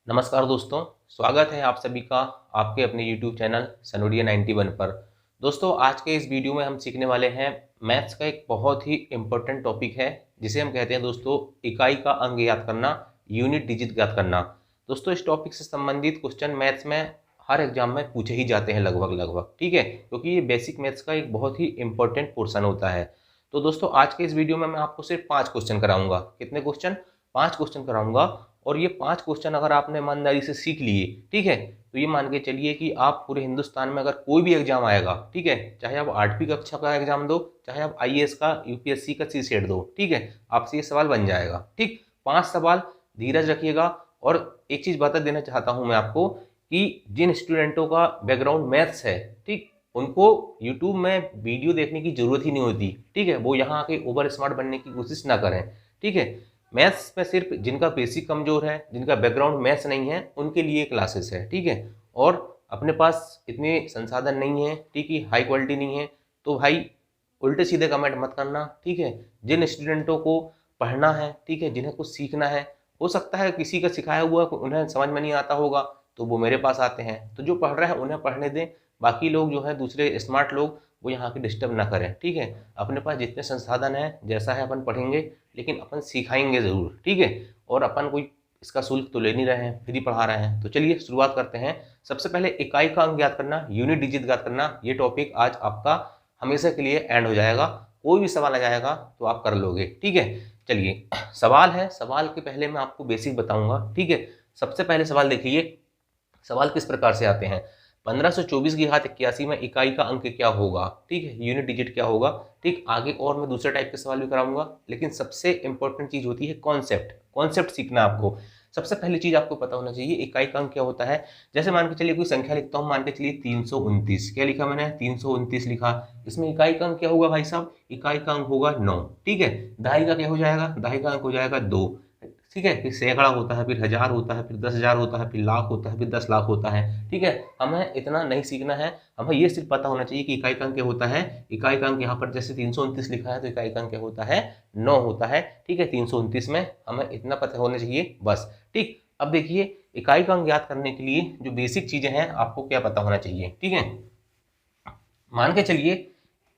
नमस्कार दोस्तों, स्वागत है आप सभी का आपके अपने YouTube चैनल सनोडिया 91 पर। दोस्तों, आज के इस वीडियो में हम सीखने वाले हैं मैथ्स का एक बहुत ही इम्पोर्टेंट टॉपिक है जिसे हम कहते हैं दोस्तों इकाई का अंग याद करना, यूनिट डिजिट याद करना। दोस्तों, इस टॉपिक से संबंधित क्वेश्चन मैथ्स में हर एग्जाम में पूछे ही जाते हैं लगभग, ठीक है, क्योंकि ये बेसिक मैथ्स का एक बहुत ही इम्पोर्टेंट पोर्शन होता है। तो दोस्तों, आज के इस वीडियो में मैं आपको सिर्फ 5 क्वेश्चन कराऊंगा। कितने क्वेश्चन? 5 क्वेश्चन कराऊंगा। और ये 5 क्वेश्चन अगर आपने ईमानदारी से सीख लिए, ठीक है, तो ये मान के चलिए कि आप पूरे हिंदुस्तान में अगर कोई भी एग्जाम आएगा, ठीक है, चाहे आप 8वीं कक्षा का एग्जाम दो, चाहे आप आईएएस का, यूपीएससी का सीसेट दो, ठीक है, आपसे ये सवाल बन जाएगा। ठीक, 5 सवाल, धीरज रखिएगा। और एक चीज बता देना चाहता हूं मैं आपको कि जिन स्टूडेंटों का बैकग्राउंड मैथ्स है, ठीक, उनको यूट्यूब में वीडियो देखने की जरूरत ही नहीं होती, ठीक है, वो यहाँ आके ओवर स्मार्ट बनने की कोशिश ना करें, ठीक है। मैथ्स में सिर्फ जिनका बेसिक कमजोर है, जिनका बैकग्राउंड मैथ्स नहीं है, उनके लिए क्लासेस है, ठीक है। और अपने पास इतने संसाधन नहीं है, ठीक है, हाई क्वालिटी नहीं है, तो भाई उल्टे सीधे कमेंट मत करना, ठीक है। जिन स्टूडेंटों को पढ़ना है, ठीक है, जिन्हें कुछ सीखना है, हो सकता है किसी का सिखाया हुआ उन्हें समझ में नहीं आता होगा, तो वो मेरे पास आते हैं, तो जो पढ़ रहे हैं उन्हें पढ़ने दें। बाकी लोग जो है दूसरे स्मार्ट लोग, वो यहाँ के डिस्टर्ब ना करें, ठीक है। अपने पास जितने संसाधन है, जैसा है अपन पढ़ेंगे, लेकिन अपन सिखाएंगे ज़रूर, ठीक है। और अपन कोई इसका शुल्क तो ले नहीं रहे हैं, फ्री पढ़ा रहे हैं। तो चलिए शुरुआत करते हैं। सबसे पहले इकाई का अंक याद करना, यूनिट डिजिट याद करना, ये टॉपिक आज आपका हमेशा के लिए एंड हो जाएगा। कोई भी सवाल आ जाएगा तो आप कर लोगे, ठीक है। चलिए, सवाल है, सवाल के पहले मैं आपको बेसिक बताऊंगा, ठीक है। सबसे पहले सवाल देखिए, सवाल किस प्रकार से आते हैं। 1524 की घात 81 में इकाई का अंक क्या होगा, ठीक है, यूनिट डिजिट क्या होगा। ठीक, आगे और मैं दूसरे टाइप के सवाल भी कराऊंगा, लेकिन सबसे इंपॉर्टेंट चीज होती है कॉन्सेप्ट। कॉन्सेप्ट सीखना आपको। सबसे पहली चीज आपको पता होना चाहिए इकाई का अंक क्या होता है। जैसे मान के चलिए कोई संख्या लिखता हूँ, मान के चलिए 329। क्या लिखा मैंने? 329 लिखा। इसमें इकाई का अंक क्या होगा भाई साहब? इकाई का अंक होगा 9, ठीक है। दहाई का क्या हो जाएगा? दहाई का अंक हो जाएगा 2, ठीक है। फिर सैकड़ा होता है, फिर हजार होता है, फिर 10,000 होता है, फिर लाख होता है, फिर 10 लाख होता है, ठीक है। हमें इतना नहीं सीखना है, हमें ये सिर्फ पता होना चाहिए कि इकाई का अंक क्या होता है। इकाई का अंक यहाँ पर जैसे 329 लिखा है, तो इकाई का अंक क्या होता है? 9 होता है, ठीक है। 329 में हमें इतना पता होना चाहिए बस, ठीक। अब देखिए, इकाई का अंक याद करने के लिए जो बेसिक चीजें हैं आपको क्या पता होना चाहिए, ठीक है। मान के चलिए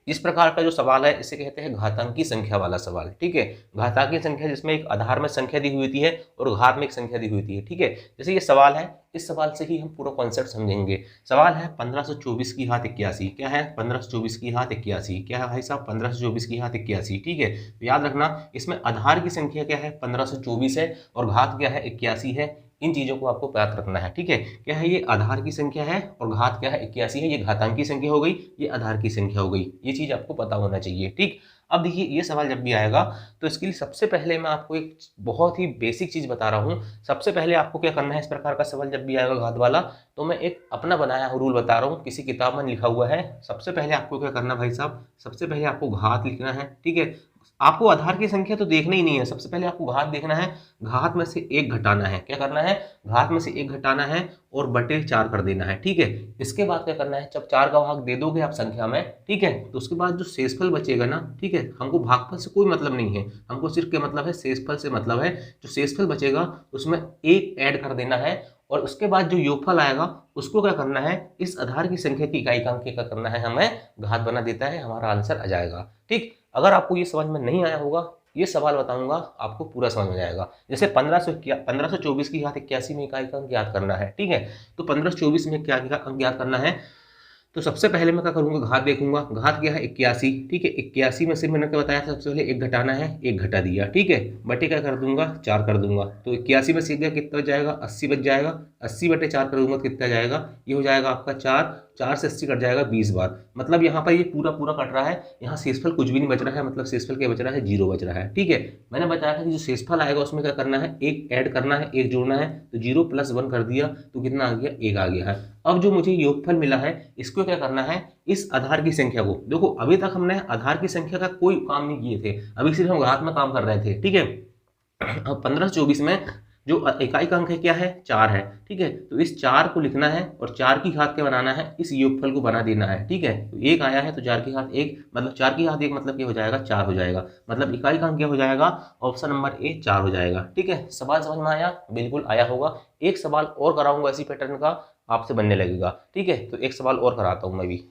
इस प्रकार का जो सवाल है इसे कहते हैं घातांकी संख्या वाला सवाल, ठीक है। घातांकी संख्या जिसमें एक आधार में संख्या दी हुई होती है और घात में एक संख्या दी हुई होती है, ठीक है। जैसे ये सवाल है, इस सवाल से ही हम पूरा कॉन्सेप्ट समझेंगे। सवाल है 1524 की घात 81। क्या है? 1524 की घात 81। क्या है भाई साहब? 1524 की घात 81, ठीक है। तो याद रखना, इसमें आधार की संख्या क्या है? 1524 है, और घात क्या है? 81 है। इन चीजों को आपको याद रखना है, ठीक है। क्या है? ये आधार की संख्या है और घात क्या है? 81 है। ये घातांकी संख्या हो गई, ये आधार की संख्या हो गई। ये चीज आपको पता होना चाहिए, ठीक। अब देखिए, ये सवाल जब भी आएगा तो इसके लिए सबसे पहले मैं आपको एक बहुत ही बेसिक चीज बता रहा हूँ। सबसे पहले आपको क्या करना है, इस प्रकार का सवाल जब भी आएगा घात वाला, तो मैं एक अपना बनाया रूल बता रहा हूँ, किसी किताब में लिखा हुआ है। सबसे पहले आपको क्या करना भाई साहब, सबसे पहले आपको घात लिखना है, ठीक है। आपको आधार की संख्या तो देखना ही नहीं है, सबसे पहले आपको घात देखना है। घात में से 1 घटाना है। क्या करना है? घात में से 1 घटाना है और बटे 4 कर देना है, ठीक है। इसके बाद क्या करना है, जब 4 का भाग दे दोगे आप संख्या में, ठीक है, तो उसके बाद जो शेषफल बचेगा ना, ठीक है, हमको भागफल से कोई मतलब नहीं है, हमको सिर्फ क्या मतलब है? शेषफल से मतलब है। जो शेषफल बचेगा उसमें 1 ऐड कर देना है, और उसके बाद जो योगफल आएगा उसको क्या करना है, इस आधार की संख्या की इकाई का अंक क्या करना है, हमें घात बना देता है, हमारा आंसर आ जाएगा, ठीक। अगर आपको ये समझ में नहीं आया होगा, ये सवाल बताऊंगा आपको पूरा समझ में जाएगा। जैसे 1524 की घात 81 में इकाई का अंक याद करना है, ठीक है। तो 1524 में क्या अंक याद करना है, तो सबसे पहले मैं क्या करूंगा, घात देखूंगा। घात क्या है? 81, ठीक है। 81 में से मैंने क्या बताया था, सबसे पहले 1 घटाना है, 1 घटा दिया, ठीक है। बटे क्या कर दूंगा? 4 कर दूंगा। तो 81 में से गया कितना बच जाएगा? 80 बच जाएगा। 80 बटे 4 कर दूंगा तो कितना जाएगा? ये हो जाएगा आपका 4। 4 से 80 कट जाएगा 20 बार। मतलब यहाँ पर ये पूरा पूरा कट रहा है, यहाँ शेषफल कुछ भी नहीं बच रहा है, मतलब शेषफल क्या बच रहा है? 0 बच रहा है, ठीक है। मैंने बताया था कि जो शेषफल आएगा उसमें क्या करना है, 1 ऐड करना है, 1 जोड़ना है। तो 0 + 1 कर दिया तो कितना आ गया? 1 आ गया है। अब जो मुझे योगफल मिला है, इसको क्या करना है, इस आधार की संख्या को, देखो अभी तक हमने आधार की संख्या का कोई काम नहीं किए थे, अभी सिर्फ हम घात में काम कर रहे थे, ठीक है। अब 1524 में जो इकाई का अंक है क्या है, 4 है, ठीक है। तो इस 4 को लिखना है और 4 की घात क्या बनाना है, इस योगफल को बना देना है, ठीक है। तो 1 आया है तो 4 की घात 1, मतलब 4 की घात 1 मतलब क्या हो जाएगा, 4 हो जाएगा, मतलब इकाई का अंक क्या हो जाएगा, ऑप्शन नंबर ए 4 हो जाएगा, ठीक है। सवाल समझ में आया, बिल्कुल आया होगा। एक सवाल और कराऊंगा इसी पैटर्न का, आपसे बनने लगेगा, ठीक है। तो एक सवाल और कराता हूँ मैं भी।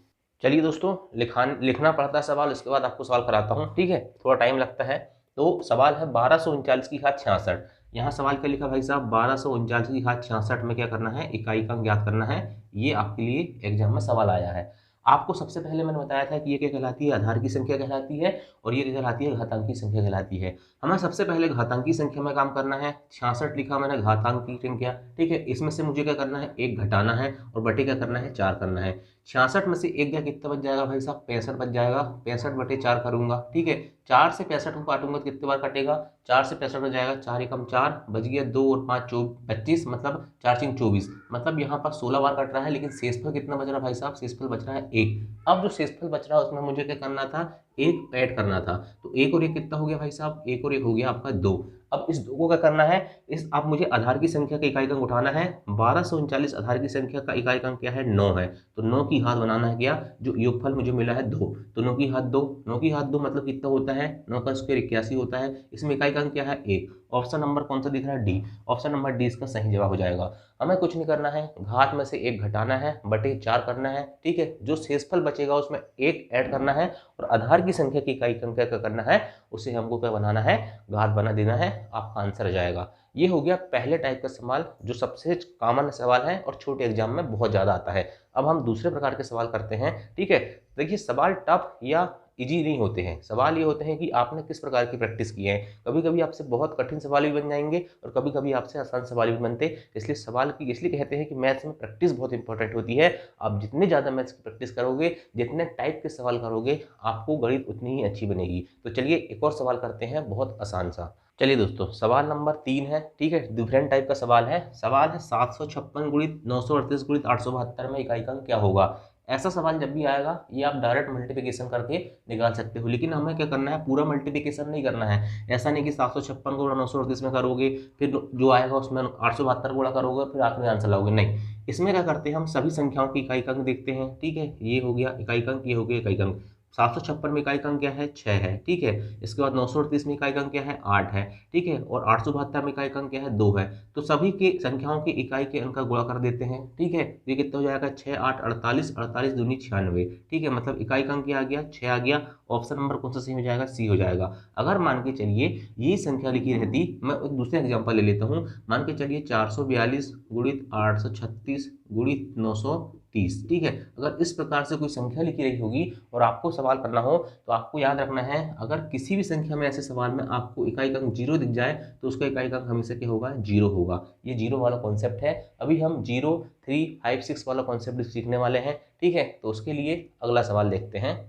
चलिए दोस्तों, लिखना पड़ता है सवाल, उसके बाद आपको सवाल कराता हूँ, ठीक है, थोड़ा टाइम लगता है। तो सवाल है 1239 की घात 66। यहाँ सवाल क्या लिखा भाई साहब, 1239 की घात 66 में क्या करना है, इकाई का अंक ज्ञात करना है। ये आपके लिए एग्जाम में सवाल आया है। आपको सबसे पहले मैंने बताया था कि ये क्या कहलाती है, आधार की संख्या कहलाती है, और ये कहलाती है घातांकी संख्या कहलाती है। हमें सबसे पहले घातांकी संख्या में काम करना है। 66 लिखा मैंने घातांक की संख्या, ठीक है। इसमें से मुझे क्या करना है, 1 घटाना है और बटे क्या करना है, 4 करना है। 66 में से 1 गया, कितना बच जाएगा भाई साहब, 65 बच जाएगा। 65 बटे 4 करूंगा, ठीक है। 4 से 65 को काटूंगा तो कितने बार कटेगा, 4 से 65 हो जाएगा, 4 एकम 4 बच गया, 2 और 5 25, मतलब 4 3 24, मतलब यहाँ पर 16 बार कट रहा है। लेकिन शेषफल कितना बच रहा है भाई साहब, शेषफल बच रहा है 1। अब जो शेषफल बच रहा है उसमें मुझे क्या करना था, 1 ऐड करना था। तो 1 और 1 कितना हो गया भाई साहब, 1 और 1 हो गया आपका 2। अब इस 2 को क्या करना है, इस अब मुझे आधार की संख्या का इकाई का अंक उठाना है। 1239 आधार की संख्या का इकाई का अंक क्या है, 9 है। तो 9 की घात बनाना है क्या, जो योगफल मुझे मिला है 2, तो 9 की घात 2, 9 की घात 2 मतलब कितना होता है, 9 का स्क्वायर 81 होता है। इसमें इकाई का अंक क्या है, 1। ऑप्शन नंबर कौन सा दिख रहा है, डी। ऑप्शन नंबर डी इसका सही जवाब हो जाएगा। हमें कुछ नहीं करना है, घात में से 1 घटाना है, बटे 4 करना है, ठीक है। जो शेषफल बचेगा उसमें 1 ऐड करना है, और आधार की संख्या की इकाई का अंक क्या करना है, उसे हमको क्या बनाना है, घात बना देना है, आपका आंसर आ जाएगा। ये हो गया पहले टाइप का सवाल, जो सबसे कॉमन सवाल है और छोटे एग्जाम में बहुत ज़्यादा आता है। अब हम दूसरे प्रकार के सवाल करते हैं, ठीक है। देखिए, सवाल टफ या इजी नहीं होते हैं, सवाल ये होते हैं कि आपने किस प्रकार की प्रैक्टिस की है। कभी कभी आपसे बहुत कठिन सवाल भी बन जाएंगे और कभी कभी आपसे आसान सवाल भी बनते। इसलिए सवाल की इसलिए कहते हैं कि मैथ्स में प्रैक्टिस बहुत इंपॉर्टेंट होती है। आप जितने ज़्यादा मैथ्स की प्रैक्टिस करोगे, जितने टाइप के सवाल करोगे, आपको गणित उतनी ही अच्छी बनेगी। तो चलिए एक और सवाल करते हैं, बहुत आसान सा। चलिए दोस्तों, सवाल नंबर 3 है, ठीक है, डिफरेंट टाइप का सवाल है। सवाल है 756 गुणित 938 गुणित 872 में इकाई का अंक क्या होगा। ऐसा सवाल जब भी आएगा, ये आप डायरेक्ट मल्टीप्लिकेशन करके निकाल सकते हो, लेकिन हमें क्या करना है, पूरा मल्टीप्लिकेशन नहीं करना है। ऐसा नहीं कि 756 को 938 में करोगे, फिर जो आएगा उसमें 872 गुणा करोगे, फिर आखिरी आंसर लाओगे, नहीं। इसमें क्या करते हैं, हम सभी संख्याओं की इकाई का अंक देखते हैं, ठीक है। ये हो गया इकाई का अंक, ये हो गया इकाई का अंक। 756 में इकाई का अंक क्या है, 6 है, ठीक है। इसके बाद 938 में इकाई का अंक क्या है, 8 है, ठीक है। और 872 में इकाई का अंक क्या है, 2 है। तो सभी के संख्याओं की इकाई के अंक का गुणा कर देते हैं, ठीक है। ये कितना हो जाएगा, 6 8 48, 48 दूनी 96, ठीक है। मतलब इकाई का अंक क्या आ गया, 6 आ गया। ऑप्शन नंबर कौन सा सही हो जाएगा, सी हो जाएगा। अगर मान के चलिए ये संख्या लिखी रहती, मैं एक दूसरे एग्जाम्पल ले लेता हूँ। मान के चलिए 442 गुणित 836 गुणित 930, ठीक है। अगर इस प्रकार से कोई संख्या लिखी रही होगी और आपको सवाल करना हो, तो आपको याद रखना है, अगर किसी भी संख्या में ऐसे सवाल में आपको इकाई का अंक 0 दिख जाए, तो उसका इकाई का अंक हमेशा क्या होगा, 0 होगा। ये 0 वाला कॉन्सेप्ट है। अभी हम 0 3 5 6 वाला कॉन्सेप्ट सीखने वाले हैं, ठीक है। तो उसके लिए अगला सवाल देखते हैं।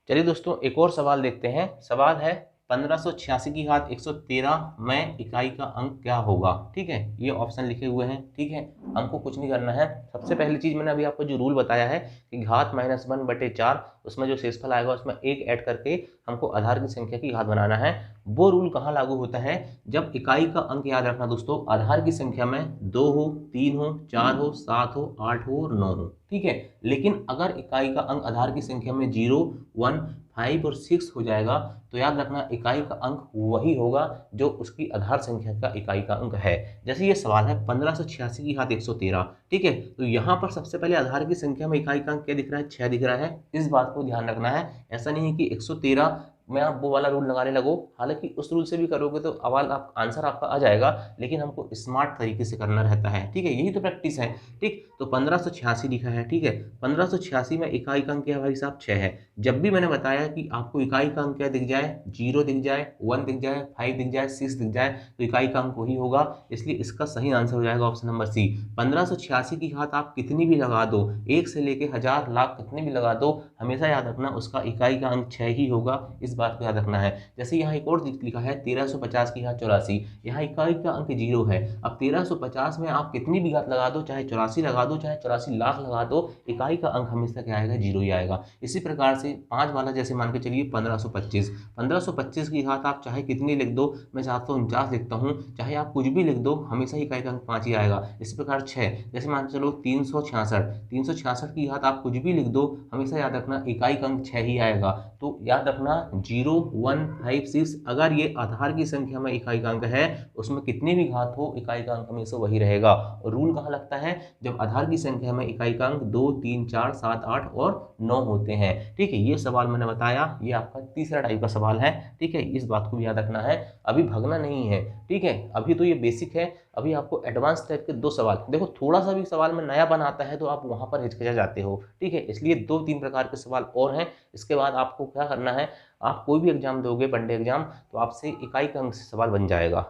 चलिए दोस्तों, एक और सवाल देखते हैं। सवाल है 1586 की घात 113 में इकाई का अंक क्या होगा, ठीक है। ये ऑप्शन लिखे हुए हैं, ठीक है। हमको कुछ नहीं करना है। सबसे पहली चीज, मैंने अभी आपको जो रूल बताया है कि घात -1 बटे 4, उसमें जो शेषफल आएगा उसमें 1 ऐड करके हमको आधार की संख्या की घात बनाना है। वो रूल कहाँ लागू होता है, जब इकाई का अंक, याद रखना दोस्तों, आधार की संख्या में 2 हो, 3 हो, 4 हो, 7 हो, 8 हो और 9 हो, ठीक है। लेकिन अगर इकाई का अंक आधार की संख्या में 0 1 5 और 6 हो जाएगा, तो याद रखना इकाई का अंक वही होगा जो उसकी आधार संख्या का इकाई का अंक है। जैसे ये सवाल है 1586 की घात 113, ठीक है। तो यहाँ पर सबसे पहले आधार की संख्या में इकाई का अंक क्या दिख रहा है, 6 दिख रहा है। इस बात को ध्यान रखना है। ऐसा नहीं है कि 113 में आप वो वाला रूल लगाने लगो, हालांकि उस रूल से भी करोगे तो आंसर आपका आ जाएगा, लेकिन हमको स्मार्ट तरीके से करना रहता है, ठीक है। यही तो प्रैक्टिस है, ठीक। तो 1586 लिखा है, ठीक है। 1586 में इकाई का अंक क्या भाई साहब, 6 है। जब भी मैंने बताया कि आपको इकाई का अंक क्या दिख जाए, 0 दिख जाए, 1 दिख जाए, 5 दिख जाए, 6 दिख जाए, तो इकाई का अंक वही होगा। इसलिए इसका सही आंसर हो जाएगा ऑप्शन नंबर सी। 1586 की घात आप कितनी भी लगा दो, 1 से लेके 1000 लाख कितने भी लगा दो, हमेशा याद रखना उसका इकाई का अंक 6 ही होगा। इस इस बात को याद रखना है। जैसे यहाँ एक और लिखा है 1350 की घात 84, यहाँ इकाई का अंक 0 है। अब 1350 में आप कितनी भी घात लगा दो, चाहे 84 लगा दो, चाहे 84 लाख लगा दो, इकाई का अंक हमेशा क्या आएगा, 0 ही आएगा। इसी प्रकार से 5 वाला जैसे मान के चलिए 1525, 1525 की घात आप चाहे कितनी लिख दो, मैं 749 लिखता हूँ, चाहे आप कुछ भी लिख दो, हमेशा इकाई का अंक 5 ही आएगा। इसी प्रकार 6 जैसे मान के चलो 366, 366 की घात आप कुछ भी लिख दो, हमेशा याद रखना इकाई का अंक 6 ही आएगा। तो याद रखना 0, 1, 5, 6, अगर ये आधार की संख्या में इकाई का अंक है, उसमें कितनी भी घात हो, इकाई का अंक हमेशा वही रहेगा। रूल कहाँ लगता है, जब आधार की संख्या में इकाई का अंक 2, 3, 4, 7, 8 और 9 होते हैं। ठीक है, ये सवाल मैंने बताया, ये आपका तीसरा टाइप का सवाल है। ठीक है, इस बात को भी याद रखना है, अभी भगना नहीं है। ठीक है, अभी तो ये बेसिक है, अभी आपको एडवांस टाइप के 2 सवाल, देखो थोड़ा सा भी सवाल में नया बना आता है तो आप वहां पर हिचकिचा जाते हो। ठीक है, इसलिए 2-3 प्रकार के सवाल और हैं। इसके बाद आपको क्या करना है, आप कोई भी एग्जाम दोगे, वनडे एग्जाम, तो आपसे इकाई का अंक से सवाल बन जाएगा।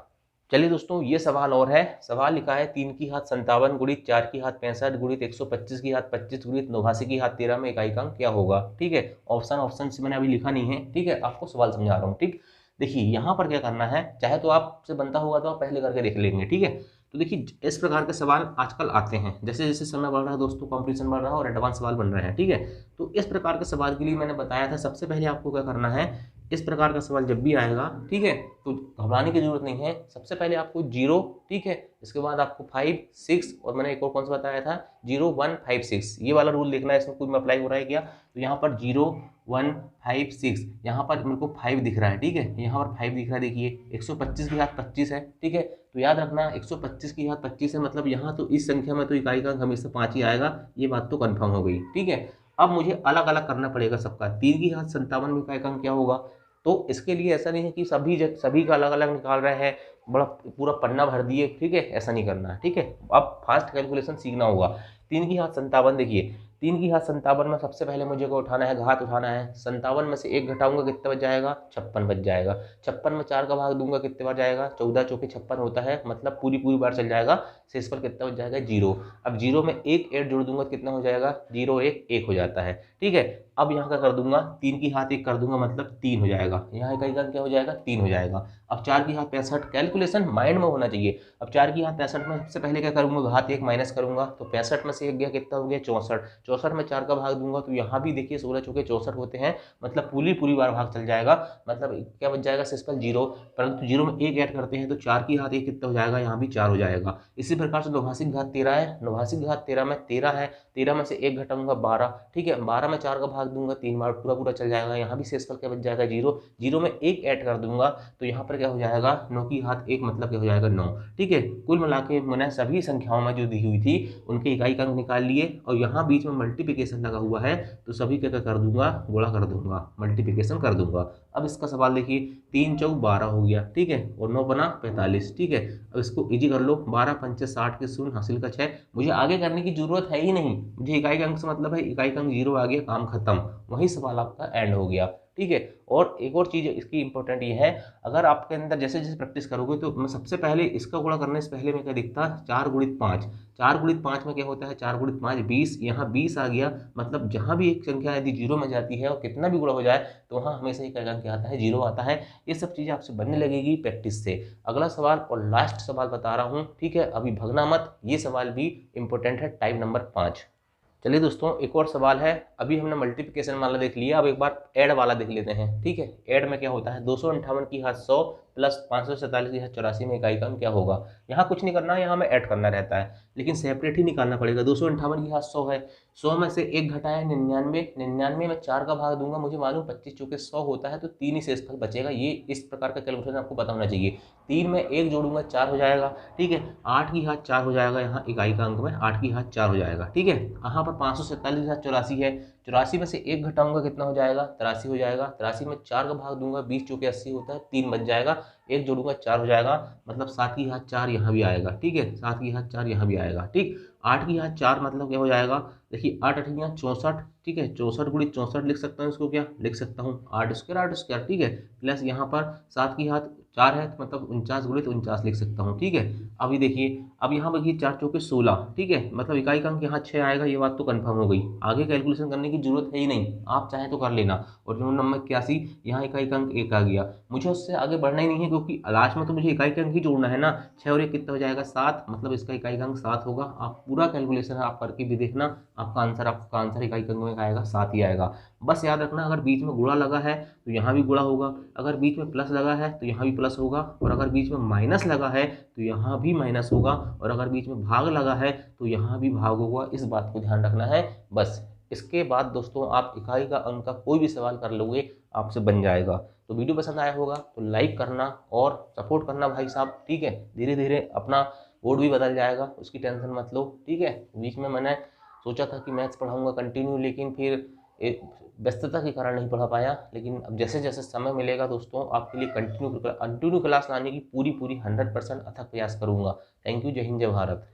चलिए दोस्तों, ये सवाल और है। सवाल लिखा है 3 की घात 57 गुणित 4 की घात 65 गुणित 125 की घात 25 गुणित 89 की घात 13 में इकाई का अंक क्या होगा। ठीक है, ऑप्शन से मैंने अभी लिखा नहीं है। ठीक है, आपको सवाल समझा रहा हूँ। ठीक, देखिए यहाँ पर क्या करना है, चाहे तो आपसे बनता होगा तो आप पहले करके देख लेंगे। ठीक है, तो देखिए इस प्रकार के सवाल आजकल आते हैं, जैसे जैसे समय बढ़ रहा है दोस्तों, कंपटीशन बढ़ रहा है और एडवांस सवाल बन रहे हैं। ठीक है, तो इस प्रकार के सवाल के लिए मैंने बताया था, सबसे पहले आपको क्या करना है, इस प्रकार का सवाल जब भी आएगा, ठीक है, तो घबराने की जरूरत नहीं है। सबसे पहले आपको 0, ठीक है, इसके बाद आपको 5, 6 और मैंने एक और कौन सा बताया था, 0, 1, 5, 6, ये वाला रूल देखना है, इसमें कुछ में अप्लाई हो रहा है क्या। तो यहाँ पर 0, 1, 5, 6, यहाँ पर मेरे को 5 दिख रहा है। ठीक है, यहाँ पर 5 दिख रहा है, देखिए 125 की घात 25 है। ठीक है, तो याद रखना 125 की घात 25 है, मतलब यहाँ तो इस संख्या में तो इकाई का अंक हमेशा 5 ही आएगा, ये बात तो कंफर्म हो गई। ठीक है, अब मुझे अलग अलग करना पड़ेगा सबका। 3 की घात 57 में इकाई का अंक क्या होगा, तो इसके लिए ऐसा नहीं है कि सभी का अलग अलग निकाल रहे हैं, बड़ा पूरा पन्ना भर दिए। ठीक है, ऐसा नहीं करना है। ठीक है, अब फास्ट कैलकुलेशन सीखना होगा। 3 की घात 57, देखिए 3 की घात 57 में सबसे पहले मुझे को उठाना है, घात उठाना है। 57 में से 1 घटाऊंगा, कितने बच जाएगा, 56 बच जाएगा। 56 में 4 का भाग दूंगा, कितने बार जाएगा, 14 चौके 56 होता है, मतलब पूरी बार चल जाएगा। शेष पर कितना बच जाएगा, 0। अब 0 में 1 8 जोड़ दूंगा, कितना हो जाएगा, 0, 1, 1 हो जाता है। ठीक है, अब यहाँ का कर दूंगा, 3 की घात 1 कर दूंगा, मतलब 3 हो जाएगा। यहाँ इकाई का क्या हो जाएगा, 3 हो जाएगा। अब 4 की घात 65, कैलकुलेशन माइंड में होना चाहिए। अब 4 की घात 65 में सबसे पहले क्या करूंगा, घात 1 माइनस करूंगा, तो 65 में से 1 गया, कितना हो गया, 64। 64 में 4 का भाग दूंगा, तो यहाँ भी देखिए 16 चौके 64 होते हैं, मतलब पूरी बार भाग चल जाएगा, मतलब क्या बच जाएगा, शेष पर 0। परंतु 0 में 1 ऐड करते हैं तो 4 की घात 1 कितना हो जाएगा, यहाँ भी 4 हो जाएगा। इसी प्रकार से 89 की घात 13 है, 89 की घात 13 में 13 है, 13 में से 1 घटाऊंगा, 12। ठीक है, 12 में 4 का भाग दूंगा, 3 बार पूरा चल जाएगा, यहाँ भी शेष पर क्या बच जाएगा, 0। 0 में 1 ऐड कर दूंगा, तो यहाँ पर क्या हो जाएगा, 9 की घात 1, मतलब क्या हो जाएगा, 9। ठीक है, कुल मिला के मैंने सभी संख्याओं में जो दी हुई थी उनके इकाई का अंक निकाल लिए, और यहाँ बीच में मल्टीप्लिकेशन लगा हुआ है, तो सभी क्या कर दूंगा, गुणा कर दूंगा, मल्टीप्लिकेशन कर दूंगा। अब इसका सवाल देखिए, 3 चौक 12 हो गया। ठीक है, और 9 बना 45। ठीक है, अब इसको इजी कर लो, 12 पंचे 60 के शून्य, हासिल का 6। मुझे आगे करने की जरूरत है ही नहीं, मुझे इकाई का अंक से मतलब है, इकाई का अंक 0 आ गया, काम खत्म, वही सवाल आपका एंड हो गया। ठीक है, और एक और चीज़ इसकी इंपॉर्टेंट ये है, अगर आपके अंदर जैसे जैसे प्रैक्टिस करोगे, तो मैं सबसे पहले इसका गुणा करने से पहले में क्या दिखता, 4 गुणित 5। 4 गुणित 5 में क्या होता है, 4 गुणित 5 20, यहाँ 20 आ गया, मतलब जहाँ भी एक संख्या यदि 0 में जाती है और कितना भी गुणा हो जाए, तो वहाँ हमेशा ही क्या आता है, 0 आता है। ये सब चीज़ें आपसे बनने लगेगी प्रैक्टिस से। अगला सवाल और लास्ट सवाल बता रहा हूँ, ठीक है, अभी भगना मत, ये सवाल भी इंपॉर्टेंट है, टाइप नंबर 5। चलिए दोस्तों, एक और सवाल है। अभी हमने मल्टीप्लिकेशन वाला देख लिया, अब एक बार ऐड वाला देख लेते हैं। ठीक है, ऐड में क्या होता है, 258 की घात 100 प्लस 547 की घात 84 में इकाई का अंक क्या होगा। यहाँ कुछ नहीं करना है, यहाँ हमें ऐड करना रहता है, लेकिन सेपरेट ही निकालना पड़ेगा। 258 की घात 100 है, 100 में से 1 घटाया 99, 99 में 4 का भाग दूंगा, मुझे मालूम 25 चौके 100 होता है, तो 3 ही शेष बचेगा। ये इस प्रकार का कैलकुलेशन आपको पता होना चाहिए। 3 में 1 जोड़ूंगा, 4 हो जाएगा। ठीक है, 8 की घात 4 हो जाएगा, यहाँ इकाई का अंक में 8 की घात 4 हो जाएगा। ठीक है, यहाँ पर 547 की घात 84 है, 84 में से 1 घटाऊंगा, कितना हो जाएगा, 83 हो जाएगा। 83 में 4 का भाग दूंगा, 20 चौके 80 होता है, 3 बच जाएगा। 1 जोड़ूंगा, 4 हो जाएगा, मतलब 7 की घात 4 यहाँ भी आएगा। ठीक है, 7 की घात 4 यहाँ भी आएगा। ठीक, 8 की घात 4 मतलब क्या हो जाएगा, देखिए 8 8 64। ठीक है, 64 गुणित 64 लिख सकता हूँ, इसको क्या लिख सकता हूँ, 8 स्क्वायर 8 स्क्वायर। ठीक है, प्लस यहाँ पर 7 की घात 4 है तो मतलब 49 गुणित 49 लिख सकता हूँ। ठीक है, अभी देखिए, अब यहाँ देखिए 4 चौके 16, ठीक है, मतलब इकाई का अंक यहाँ 6 आएगा, ये बात तो कंफर्म हो गई। आगे कैलकुलेशन करने की जरूरत है ही नहीं, आप चाहें तो कर लेना। और 9 नंबर 81, यहाँ इकाई का अंक 1 आ गया, मुझे उससे आगे बढ़ना ही नहीं है क्योंकि लास्ट में तो मुझे इकाई का अंक ही जोड़ना है ना। 6 और 1 कितना हो जाएगा 7, मतलब इसका इकाई का अंक 7 होगा। आप पूरा कैलकुलेशन आप करके भी देखना, आपका आंसर इकाई का अंक में आएगा 7 ही आएगा। बस याद रखना, अगर बीच में गुणा लगा है तो यहाँ भी गुणा होगा, अगर बीच में प्लस लगा है तो यहाँ भी प्लस होगा, और अगर बीच में माइनस लगा है तो यहाँ भी माइनस होगा, और अगर बीच में भाग लगा है तो यहाँ भी भाग होगा। इस बात को ध्यान रखना है बस। इसके बाद दोस्तों आप इकाई का अंक का कोई भी सवाल कर लोगे, आपसे बन जाएगा। तो वीडियो पसंद आया होगा तो लाइक करना और सपोर्ट करना भाई साहब, ठीक है। धीरे धीरे अपना बोर्ड भी बदल जाएगा, उसकी टेंशन मत लो, ठीक है। बीच में मैंने सोचा था कि मैथ्स पढ़ाऊंगा कंटिन्यू, लेकिन फिर एक व्यस्तता के कारण नहीं पढ़ा पाया। लेकिन अब जैसे जैसे समय मिलेगा दोस्तों, आपके लिए कंटिन्यू क्लास लाने की पूरी 100% अथक प्रयास करूंगा। थैंक यू, जय हिंद, जय भारत।